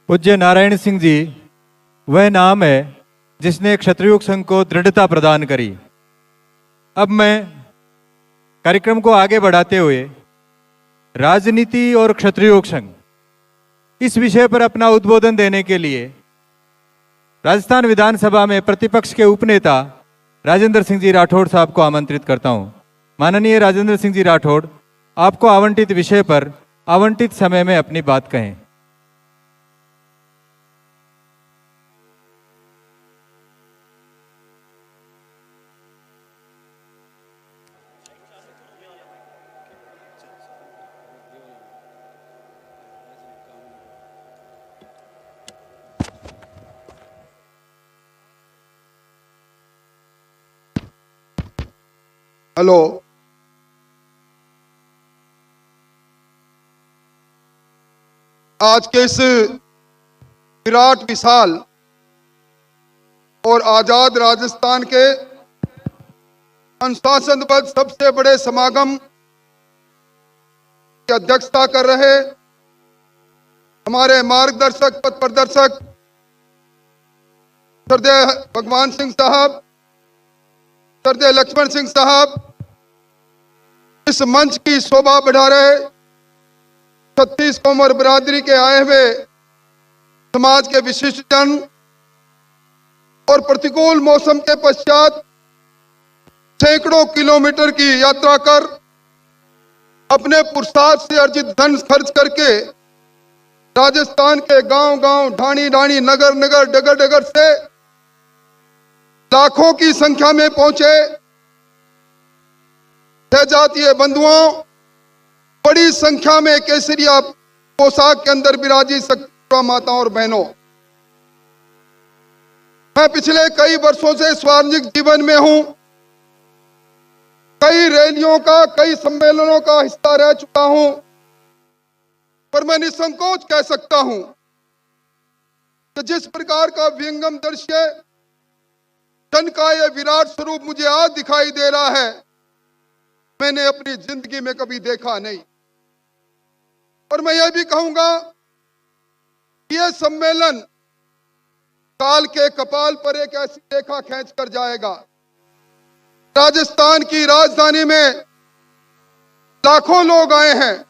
पूज्य नारायण सिंह जी वह नाम है जिसने क्षत्रियोग संघ को दृढ़ता प्रदान करी। अब मैं कार्यक्रम को आगे बढ़ाते हुए राजनीति और क्षत्रियोग संघ इस विषय पर अपना उद्बोधन देने के लिए राजस्थान विधानसभा में प्रतिपक्ष के उपनेता राजेंद्र सिंह जी राठौड़ साहब को आमंत्रित करता हूं। माननीय राजेंद्र सिंह जी राठौड़, आपको आवंटित विषय पर आवंटित समय में अपनी बात कहें। हेलो, आज के इस विराट विशाल और आजाद राजस्थान के अनुशासनबद्ध सबसे बड़े समागम की अध्यक्षता कर रहे हमारे मार्गदर्शक पथ प्रदर्शक श्रद्धेय भगवान सिंह साहब, श्रद्धेय लक्ष्मण सिंह साहब, इस मंच की शोभा बढ़ा रहे 36 कोमर बिरादरी के आए हुए समाज के विशिष्ट जन और प्रतिकूल मौसम के पश्चात सैकड़ों किलोमीटर की यात्रा कर अपने पुरुषार्थ से अर्जित धन खर्च करके राजस्थान के गांव-गांव, ढाणी-ढाणी, नगर-नगर, डगर-डगर से लाखों की संख्या में पहुंचे जातीय बंधुओं, बड़ी संख्या में केसरिया पोशाक के अंदर विराजी माताओं और बहनों, मैं पिछले कई वर्षों से सार्वजनिक जीवन में हूं। कई रैलियों का, कई सम्मेलनों का हिस्सा रह चुका हूं, पर मैं निसंकोच कह सकता हूं कि जिस प्रकार का विहंगम दृश्य जन का यह विराट स्वरूप मुझे आज दिखाई दे रहा है, मैंने अपनी जिंदगी में कभी देखा नहीं। और मैं यह भी कहूंगा कि यह सम्मेलन काल के कपाल पर एक ऐसी रेखा खींच कर जाएगा। राजस्थान की राजधानी में लाखों लोग आए हैं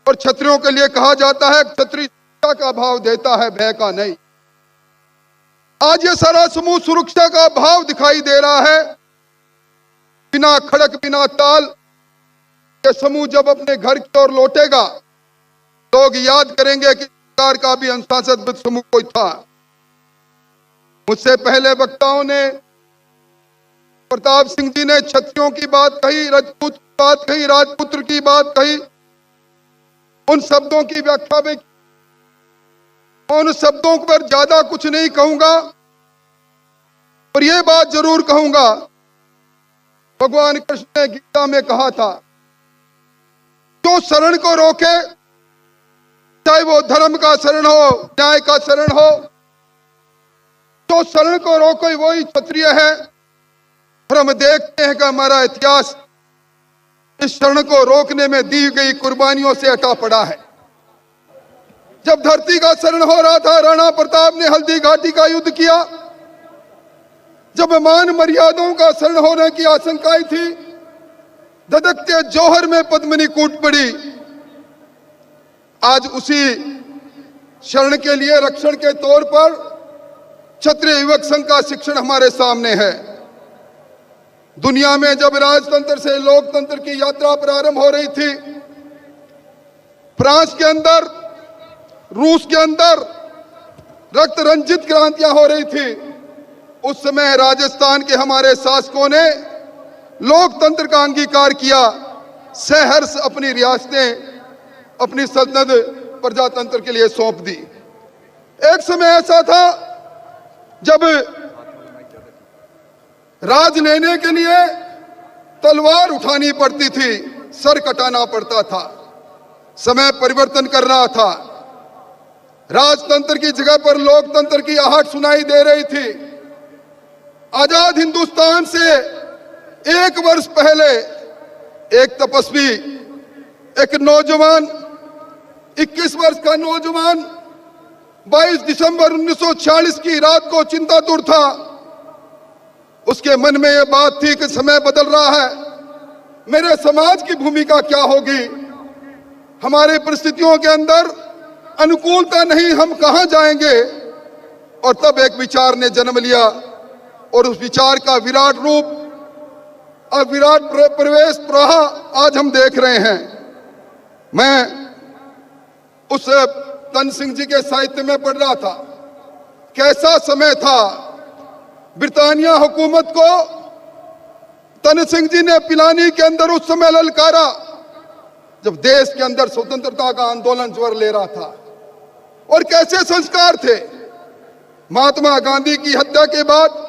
और क्षत्रियों के लिए कहा जाता है क्षत्रिय सुरक्षा का भाव देता है, भय का नहीं। आज ये सारा समूह सुरक्षा का भाव दिखाई दे रहा है। बिना खड़क, बिना ताल ये समूह जब अपने घर की ओर लौटेगा, लोग याद करेंगे कि सरकार का भी अनुशासित समूह कोई था। मुझसे पहले वक्ताओं ने, प्रताप सिंह जी ने क्षत्रियों की बात कही, राजपूत की बात कही, राजपुत्र की बात कही, उन शब्दों की व्याख्या में उन शब्दों पर ज्यादा कुछ नहीं कहूंगा, पर यह बात जरूर कहूंगा, भगवान कृष्ण ने गीता में कहा था, जो शरण को रोके, चाहे वो धर्म का शरण हो, न्याय का शरण हो, तो शरण को रोके वही क्षत्रिय है। और हम देखते हैं कि हमारा इतिहास इस शरण को रोकने में दी गई कुर्बानियों से अटा पड़ा है। जब धरती का शरण हो रहा था, राणा प्रताप ने हल्दी घाटी का युद्ध किया। जब मान मर्यादाओं का शरण होने की आशंकाएं थी, धधकते जौहर में पद्मिनी कूट पड़ी। आज उसी शरण के लिए रक्षण के तौर पर क्षत्रिय युवक संघ का शिक्षण हमारे सामने है। दुनिया में जब राजतंत्र से लोकतंत्र की यात्रा प्रारंभ हो रही थी, फ्रांस के अंदर, रूस के अंदर रक्त रंजित क्रांतियां हो रही थी, उस समय राजस्थान के हमारे शासकों ने लोकतंत्र का अंगीकार किया। सहर्ष अपनी रियासतें, अपनी सल्तनत प्रजातंत्र के लिए सौंप दी। एक समय ऐसा था जब राज लेने के लिए तलवार उठानी पड़ती थी, सर कटाना पड़ता था। समय परिवर्तन कर रहा था। राजतंत्र की जगह पर लोकतंत्र की आहट सुनाई दे रही थी। आजाद हिंदुस्तान से 1 वर्ष पहले एक तपस्वी, एक नौजवान, 21 वर्ष का नौजवान 22 दिसंबर 1946 की रात को चिंतातुर था। उसके मन में यह बात थी कि समय बदल रहा है, मेरे समाज की भूमिका क्या होगी, हमारी परिस्थितियों के अंदर अनुकूलता नहीं, हम कहां जाएंगे। और तब एक विचार ने जन्म लिया और उस विचार का विराट रूप और विराट प्रवेश प्रवाह आज हम देख रहे हैं। मैं उस तन सिंह जी के साहित्य में पढ़ रहा था, कैसा समय था। ब्रिटानिया हुकूमत को तन सिंह जी ने पिलानी के अंदर उस समय ललकारा जब देश के अंदर स्वतंत्रता का आंदोलन ज्वर ले रहा था। और कैसे संस्कार थे। महात्मा गांधी की हत्या के बाद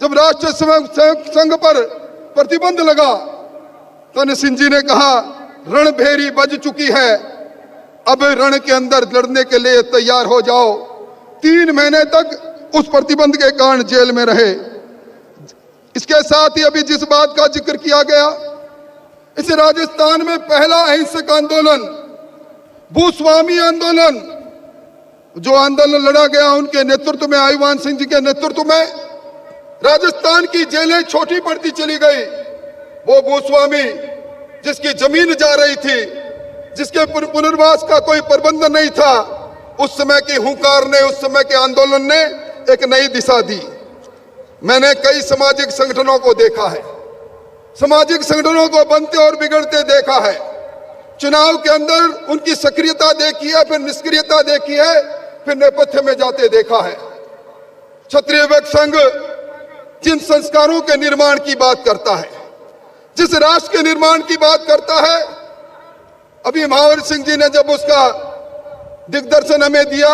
जब राष्ट्र संघ पर प्रतिबंध लगा, तन सिंह जी ने कहा रणभेरी बज चुकी है, अब रण के अंदर लड़ने के लिए तैयार हो जाओ। 3 महीने तक उस प्रतिबंध के कारण जेल में रहे। इसके साथ ही अभी जिस बात का जिक्र किया गया, इस राजस्थान में पहला अहिंसक आंदोलन, भूस्वामी आंदोलन, जो आंदोलन लड़ा गया उनके नेतृत्व में, आयुवान सिंह जी के नेतृत्व में, राजस्थान की जेलें छोटी पड़ती चली गई। वो भूस्वामी जिसकी जमीन जा रही थी, जिसके पुनर्वास का कोई प्रबंध नहीं था, उस समय की हुंकार ने, उस समय के आंदोलन ने एक नई दिशा दी। मैंने कई सामाजिक संगठनों को देखा है, सामाजिक संगठनों को बनते और बिगड़ते देखा है, चुनाव के अंदर उनकी सक्रियता देखी है, फिर निष्क्रियता देखी है, फिर नेपथ्य में जाते देखा है। क्षत्रिय व्यक्ति संघ जिन संस्कारों के निर्माण की बात करता है, जिस राष्ट्र के निर्माण की बात करता है, अभी महावीर सिंह जी ने जब उसका दिग्दर्शन हमें दिया,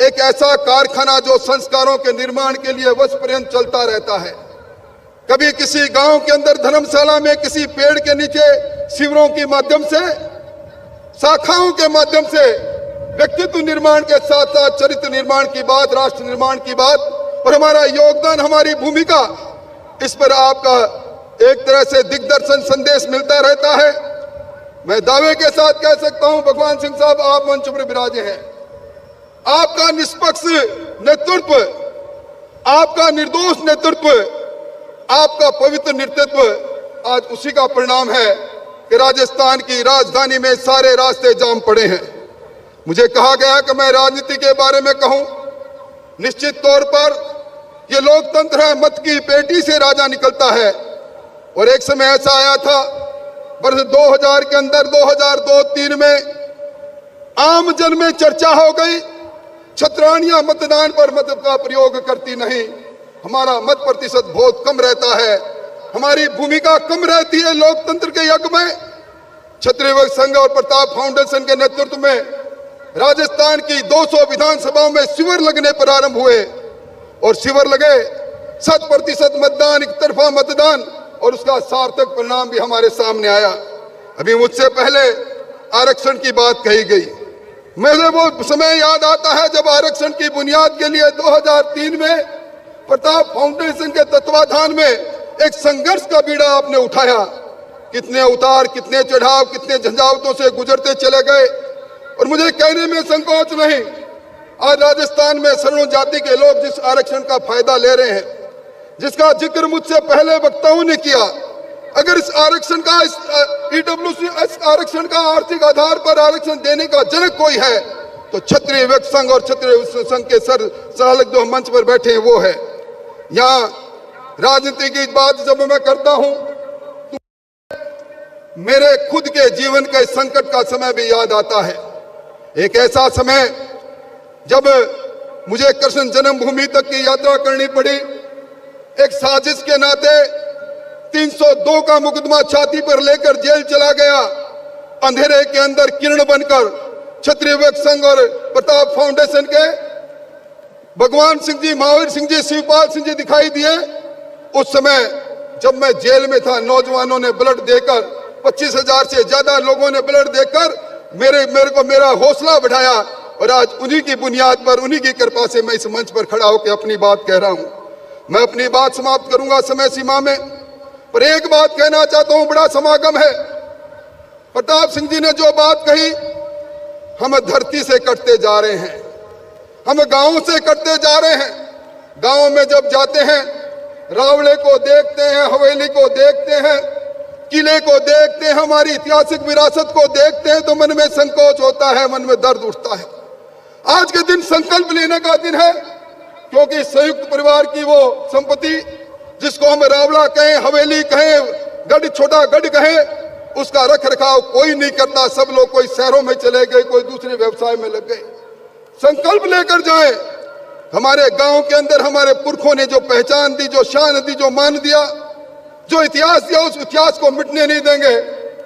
एक ऐसा कारखाना जो संस्कारों के निर्माण के लिए वर्ष पर्यंत चलता रहता है। कभी किसी गांव के अंदर धर्मशाला में किसी पेड़ के नीचे शिविरों के माध्यम से, शाखाओं के माध्यम से व्यक्तित्व निर्माण के साथ साथ चरित्र निर्माण की बात, राष्ट्र निर्माण की बात और हमारा योगदान, हमारी भूमिका, इस पर आपका एक तरह से दिग्दर्शन संदेश मिलता रहता है। मैं दावे के साथ कह सकता हूं, भगवान सिंह साहब आप मंच पर विराजे हैं, आपका निष्पक्ष नेतृत्व, आपका निर्दोष नेतृत्व, आपका पवित्र नेतृत्व आज उसी का परिणाम है कि राजस्थान की राजधानी में सारे रास्ते जाम पड़े हैं। मुझे कहा गया कि मैं राजनीति के बारे में कहूं, निश्चित तौर पर यह लोकतंत्र है, मत की पेटी से राजा निकलता है। और एक समय ऐसा आया था वर्ष 2000 के अंदर, 2002-3 में आम जन में चर्चा हो गई, छतरानियां मतदान पर मत का प्रयोग करती नहीं, हमारा मत प्रतिशत बहुत कम रहता है, हमारी भूमिका कम रहती है लोकतंत्र के यज्ञ में। क्षत्रिय व्यक्ति संघ और प्रताप फाउंडेशन के नेतृत्व में राजस्थान की 200 विधानसभाओं में शिविर लगने प्रारंभ हुए और शिविर लगे, 100% मतदान, एक तरफा मतदान, और उसका सार्थक परिणाम भी हमारे सामने आया। अभी मुझसे पहले आरक्षण की बात कही गई, मुझे वो समय याद आता है जब आरक्षण की बुनियाद के लिए 2003 में प्रताप फाउंडेशन के तत्वाधान में एक संघर्ष का बीड़ा आपने उठाया। कितने उतार, कितने चढ़ाव, कितने झंझावतों से गुजरते चले गए। और मुझे कहने में संकोच नहीं, आज राजस्थान में सर्वों जाति के लोग जिस आरक्षण का फायदा ले रहे हैं, जिसका जिक्र मुझसे पहले वक्ताओं ने किया, अगर इस आरक्षण का, इस ईडब्ल्यूएस आरक्षण का आर्थिक आधार पर आरक्षण देने का जनक कोई है तो क्षत्रिय व्यक्ति संघ और क्षत्रिय संघ के संचालक जो मंच पर बैठे हैं वो है। यहाँ राजनीति की बात जब मैं करता हूं तो मेरे खुद के जीवन के संकट का समय भी याद आता है। एक ऐसा समय जब मुझे कृष्ण जन्मभूमि तक की यात्रा करनी पड़ी, एक साजिश के नाते 302 का मुकदमा छाती पर लेकर जेल चला गया। अंधेरे के अंदर किरण बनकर क्षत्रिय व्यक्ति संघ और प्रताप फाउंडेशन के भगवान सिंह जी, महावीर सिंह जी, शिवपाल सिंह जी दिखाई दिए। उस समय जब मैं जेल में था, नौजवानों ने ब्लड देकर, 25,000 से ज्यादा लोगों ने ब्लड देकर मेरा हौसला बढ़ाया और आज उन्हीं की बुनियाद पर, उन्हीं की कृपा से मैं इस मंच पर खड़ा होकर अपनी बात कह रहा हूं। मैं अपनी बात समाप्त करूंगा समय सीमा में, पर एक बात कहना चाहता हूं, बड़ा समागम है। प्रताप सिंह जी ने जो बात कही, हम धरती से कटते जा रहे हैं। हम गांव से करते जा रहे हैं। गांव में जब जाते हैं, रावड़े को देखते हैं, हवेली को देखते हैं, किले को देखते हैं, हमारी ऐतिहासिक विरासत को देखते हैं, तो मन में संकोच होता है, मन में दर्द उठता है। आज के दिन संकल्प लेने का दिन है, क्योंकि संयुक्त परिवार की वो संपत्ति जिसको हम रावड़ा कहें, हवेली कहें, गढ़, छोटा गढ़ कहें, उसका रख रखाव कोई नहीं करता। सब लोग कोई शहरों में चले गए, कोई दूसरे व्यवसाय में लग गए। संकल्प लेकर जाएं। हमारे गांव के अंदर हमारे पुरखों ने जो पहचान दी, जो शान दी, जो मान दिया, जो इतिहास दिया, उस इतिहास को मिटने नहीं देंगे।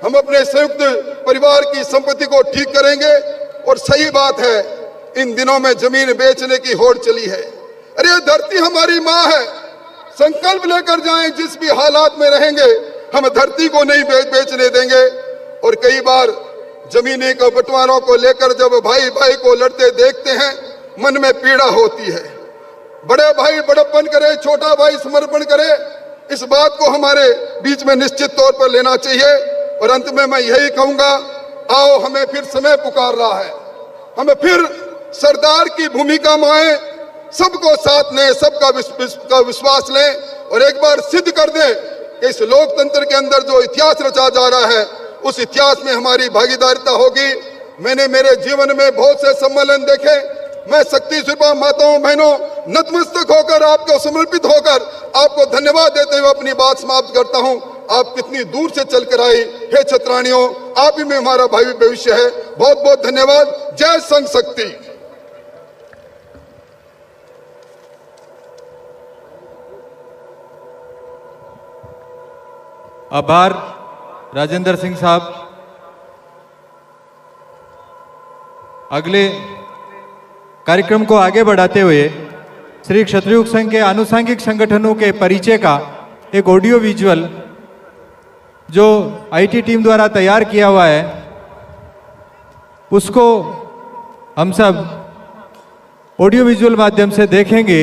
हम अपने संयुक्त परिवार की संपत्ति को ठीक करेंगे। और सही बात है, इन दिनों में जमीन बेचने की होड़ चली है। अरे धरती हमारी माँ है। संकल्प लेकर जाएं, जिस भी हालात में रहेंगे हम धरती को नहीं बेचने देंगे। और कई बार जमीनी के बंटवारों को लेकर जब भाई भाई को लड़ते देखते हैं, मन में पीड़ा होती है। बड़े भाई बड़प्पन करे, छोटा भाई समर्पण करे, इस बात को हमारे बीच में निश्चित तौर पर लेना चाहिए। और अंत में मैं यही कहूंगा, आओ हमें फिर समय पुकार रहा है, हमें फिर सरदार की भूमिका में आए, सबको साथ लें, सबका विश्वास लें और एक बार सिद्ध कर दें कि इस लोकतंत्र के अंदर जो इतिहास रचा जा रहा है, उस इतिहास में हमारी भागीदारिता होगी। मैंने मेरे जीवन में बहुत से सम्मेलन देखे। मैं शक्ति स्वरूपा माताओं बहनों नतमस्तक होकर, आपको समर्पित होकर, आपको धन्यवाद देते हुए अपनी बात समाप्त करता हूं। आप कितनी दूर से चलकर आई, हे छत्राणियों, आप ही में हमारा भावी भविष्य है। बहुत बहुत धन्यवाद। जय संघ शक्ति। आभार राजेंद्र सिंह साहब। अगले कार्यक्रम को आगे बढ़ाते हुए श्री क्षत्रियुग संघ के आनुषंगिक संगठनों के परिचय का एक ऑडियो विजुअल जो आईटी टीम द्वारा तैयार किया हुआ है, उसको हम सब ऑडियो विजुअल माध्यम से देखेंगे।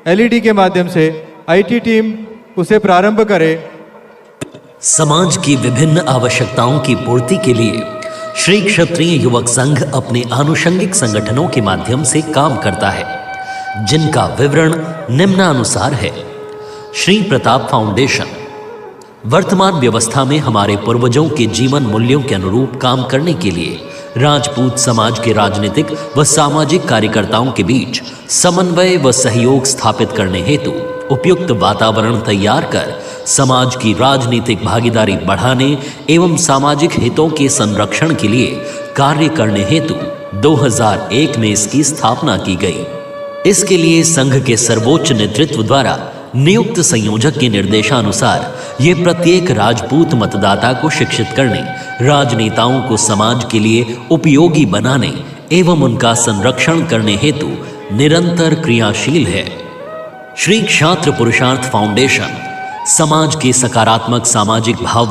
एलईडी के माध्यम से आईटी टीम उसे प्रारंभ करे। समाज की विभिन्न आवश्यकताओं की पूर्ति के लिए श्री क्षत्रिय युवक संघ अपने आनुषंगिक संगठनों के माध्यम से काम करता है, जिनका विवरण निम्नानुसार है। श्री प्रताप फाउंडेशन वर्तमान व्यवस्था में हमारे पूर्वजों के जीवन मूल्यों के अनुरूप काम करने के लिए राजपूत समाज के राजनीतिक व सामाजिक कार्यकर्ताओं के बीच समन्वय व सहयोग स्थापित करने हेतु उपयुक्त वातावरण तैयार कर समाज की राजनीतिक भागीदारी बढ़ाने एवं सामाजिक हितों के संरक्षण के लिए कार्य करने हेतु 2001 में इसकी स्थापना की गई। इसके लिए संघ के सर्वोच्च नेतृत्व द्वारा नियुक्त संयोजक के निर्देशानुसार ये प्रत्येक राजपूत मतदाता को शिक्षित करने, राजनेताओं को समाज के लिए उपयोगी बनाने एवं उनका संरक्षण करने हेतु निरंतर क्रियाशील है। श्री क्षात्र पुरुषार्थ फाउंडेशन समाज के सकारात्मक सामाजिक भाव